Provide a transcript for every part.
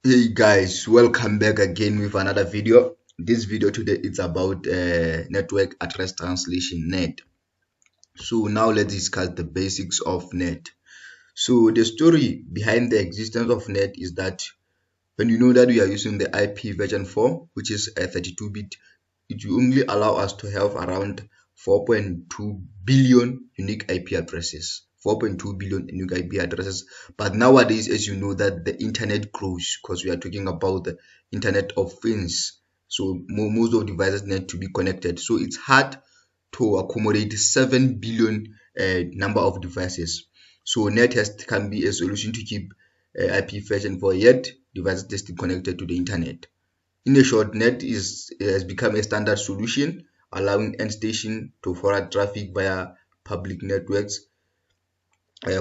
Hey guys, welcome back again with another video. This video today is about network address translation NAT. So now let's discuss the basics of NAT. So the story behind the existence of NAT is that when you know that we are using the IP version 4, which is a 32-bit, it will only allow us to have around 4.2 billion unique IP addresses. 4.2 billion unique IP addresses. But nowadays, as you know, that the internet grows because we are talking about the internet of things. So most of devices need to be connected. So it's hard to accommodate 7 billion number of devices. So NAT can be a solution to keep IP version 4 yet devices still connected to the internet. In a short, NAT has become a standard solution, allowing end station to forward traffic via public networks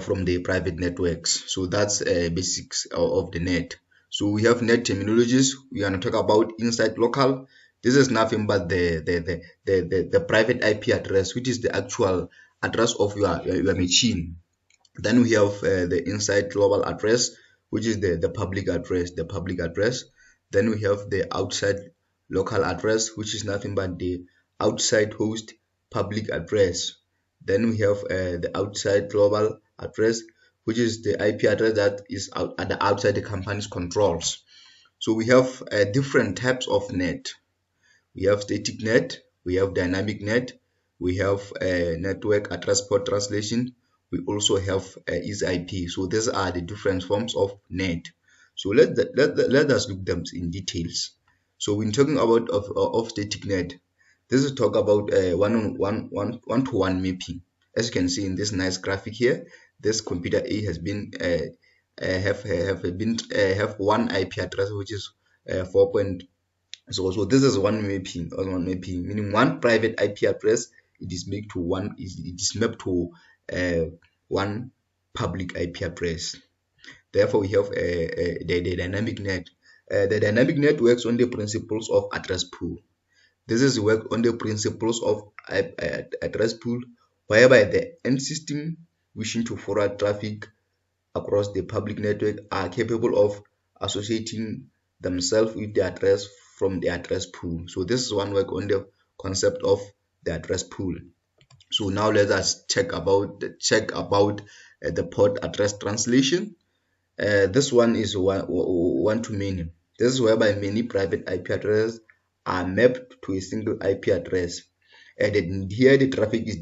from the private networks. So that's basics of the NAT. So we have NAT terminologies. We are going to talk about inside local. This is nothing but the private IP address, which is the actual address of your machine. Then we have the inside global address, which is the public address, Then we have the outside local address, which is nothing but the outside host public address. Then we have the outside global address, which is the IP address that is at the outside the company's controls. So we have different types of NAT. We have static NAT, we have dynamic NAT, we have network address port translation, we also have easy IP. So these are the different forms of NAT. So let us look them in details. So when talking about of static NAT, this is talk about one-to-one mapping. As you can see in this nice graphic here, this computer A has been have one IP address which is 4. So this is one mapping, meaning one private IP address. It is mapped to one public IP address. Therefore, we have the dynamic NAT. The dynamic NAT works on the principles of address pool. This is work on the principles of address pool, whereby the end system wishing to forward traffic across the public network are capable of associating themselves with the address from the address pool. So this is one work on the concept of the address pool. So now let us check about the port address translation. This one is one to many. This is whereby many private IP addresses are mapped to a single IP address. And here the traffic is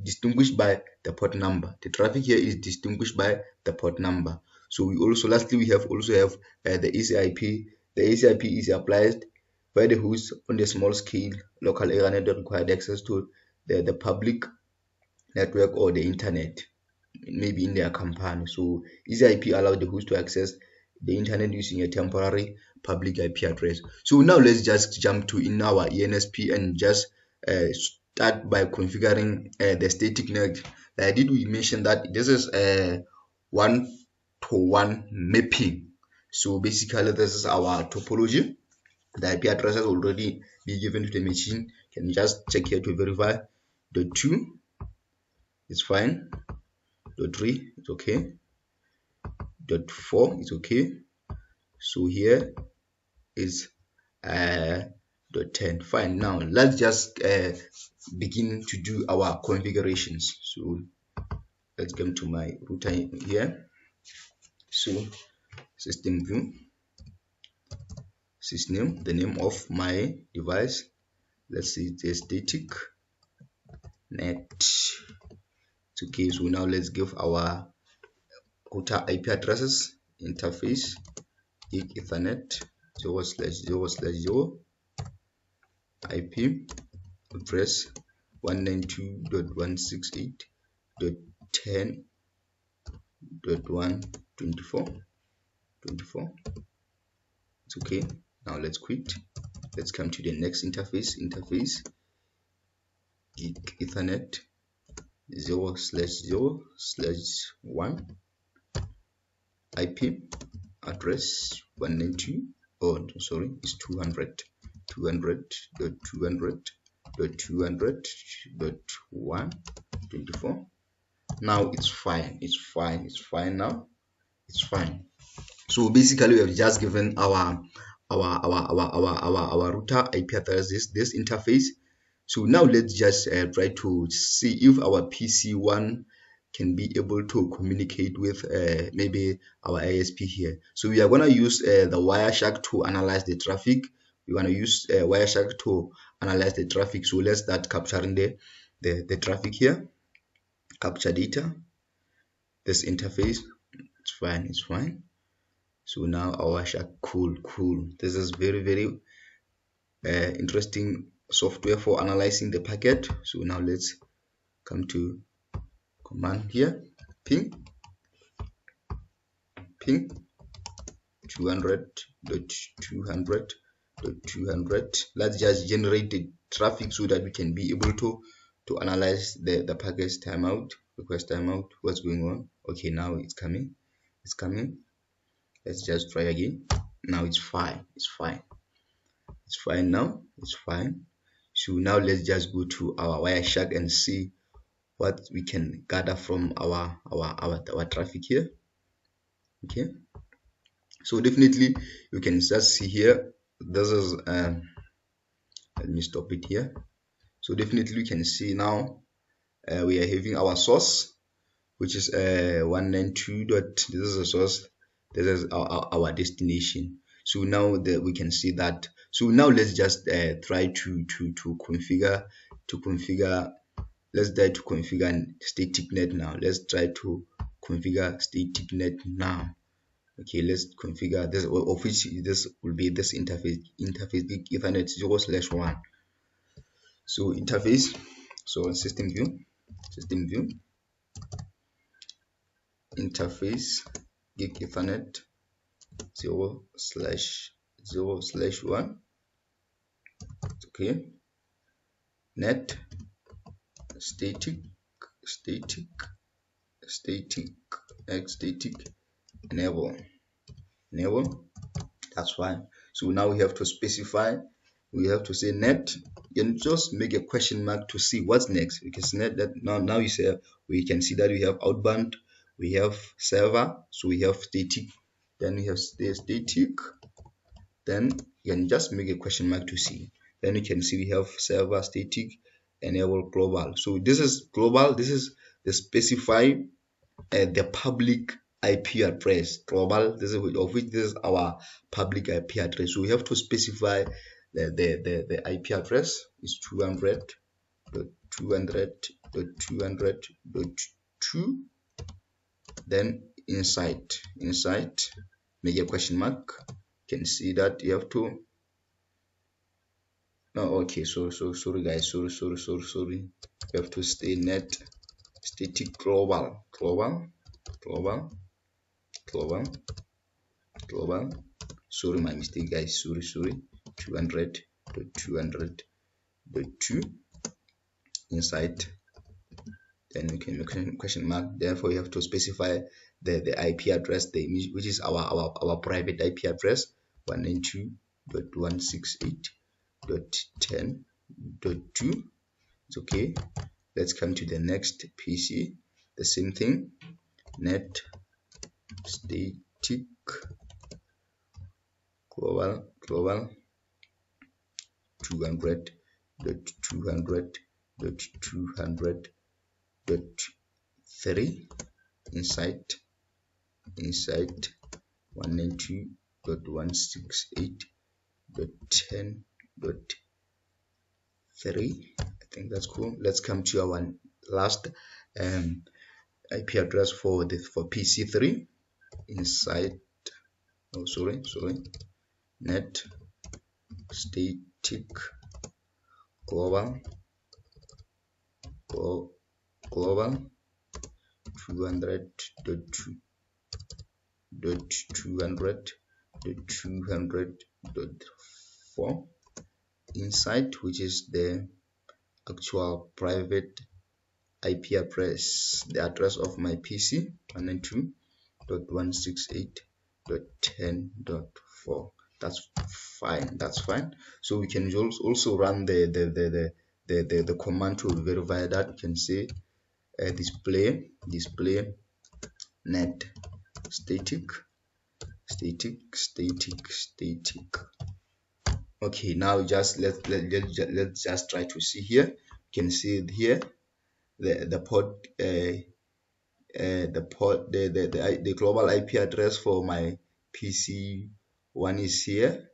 distinguished by the port number. The traffic here is distinguished by the port number. So we also also have the ECIP. The ECIP is applied where the host on the small scale local area network required access to the public network or the internet, maybe in their company. So ECIP allows the host to access the internet using a temporary public IP address. So now let's just jump to in our ENSP and just start by configuring the static NAT. Like we mention that this is a one-to-one mapping. So basically this is our topology. The IP address has already been given to the machine. Can just check here to verify. .2 is fine. .3 is okay. .4 is okay. So here is .10. Fine. Now let's just begin to do our configurations. So let's come to my router here. So system view, system, the name of my device. Let's see the static NAT. It's okay. So now let's give our router IP addresses. Interface gig Ethernet 0/0/0 IP address 192.168.10.124. It's okay. Now let's quit. Let's come to the next interface. Interface gig Ethernet 0/0/1 IP address 200.200.200.200.124. Now it's fine. Now it's fine. So basically we have just given our router IP address, this interface. So now let's just try to see if our PC1 can be able to communicate with maybe our ISP here. So we are going to use the Wireshark to analyze the traffic. We want to use Wireshark to analyze the traffic. So let's start capturing the traffic here. Capture data. This interface. It's fine. It's fine. So now our Wireshark, cool. This is very interesting software for analyzing the packet. So now let's come to command here, ping 200.200.200. Let's just generate the traffic so that we can be able to analyze the package timeout, request timeout, what's going on. Okay, now it's coming. Let's just try again. Now it's fine. It's fine now. It's fine. So now let's just go to our Wireshark and see what we can gather from our traffic here. Okay, so definitely you can just see here, this is let me stop it here. So definitely you can see now we are having our source, which is 192. This is a source, this is our destination. So now that we can see that. So now let's just try to configure let's try to configure static net now. Let's try to configure static net now. Okay, let's configure this, of which this will be this interface Ethernet 0/1. So interface, so system view interface gig Ethernet 0/0/1. Okay, net static enable. That's fine. So now we have to specify, we have to say net and just make a question mark to see what's next, because net that now you say we can see that we have outbound, we have server, so we have static, then we have static, then you can just make a question mark to see, then you can see we have server, static, enable, global. So this is global, this is the specify the public IP address global, this is of which this is our public IP address. So we have to specify the IP address is 200.200.200.2. then inside make a question mark. You can see that you have to okay, so sorry guys, sorry, you have to stay net static global. Sorry, my mistake guys, sorry. 200.200.2 inside, then we can make a question mark. Therefore you have to specify the IP address, which is our private IP address, 192.168.10.2. it's okay. Let's come to the next PC, the same thing, net static global 200.200.200.3 inside 192.168.10.3. I think that's cool. Let's come to our last IP address for PC3 inside, net static global 200.200.200.4 inside, which is the actual private IP address, the address of my PC, 192.168.10.4. that's fine. So we can also run the command to verify that. You can say display net static static. Okay, now just let's just try to see here. You can see it here, the port the global IP address for my PC one is here.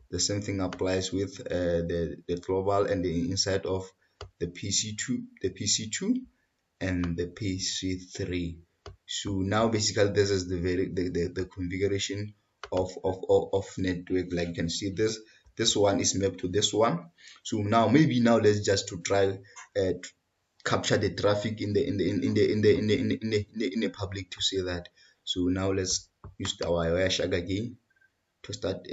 The same thing applies with the global and the inside of the PC2 and the PC3. So now basically this is the configuration of network. Like you can see, this one is mapped to this one. So now let's just to try capture the traffic in the public to see that. So now let's use our Wireshark again to start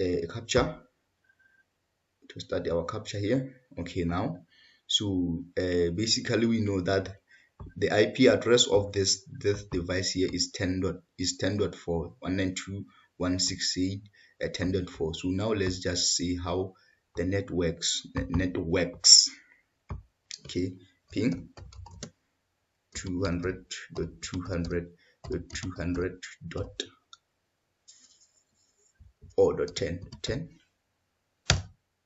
our capture here. Okay, now so basically we know that the IP address of this device here is 10.4 192.168.10.4. So now let's just see how the networks. Okay, ping 200.200.200.4.10.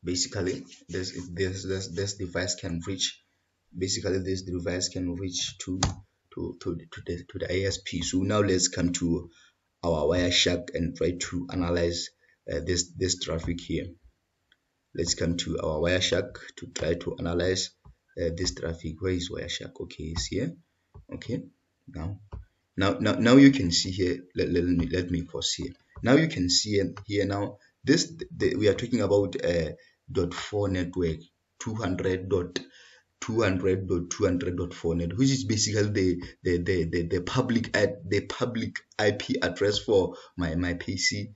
Basically this device can reach to the ISP. So now let's come to our Wireshark and try to analyze this traffic here. Let's come to our Wireshark to try to analyze this traffic. Where is Wireshark? Okay, it's here. Okay, now you can see here. Let me pause here. Now you can see here now we are talking about .4 network 200.200.200.4 net, which is basically the public IP address for my PC,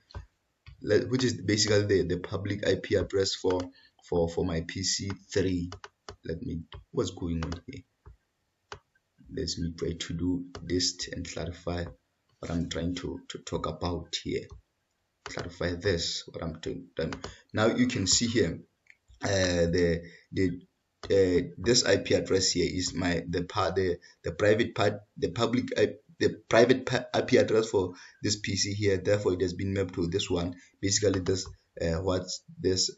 which is basically the public IP address for my PC3. What's going on here? Let me try to do this and clarify what I'm trying to talk about here. Clarify this, what I'm doing. Now you can see here this IP address here is the private IP address for this PC here. Therefore, it has been mapped to this one. Basically, this what this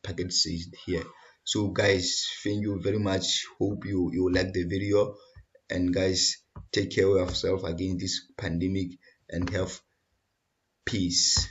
package says here. So, guys, thank you very much. Hope you like the video, and guys, take care of yourself against this pandemic and have peace.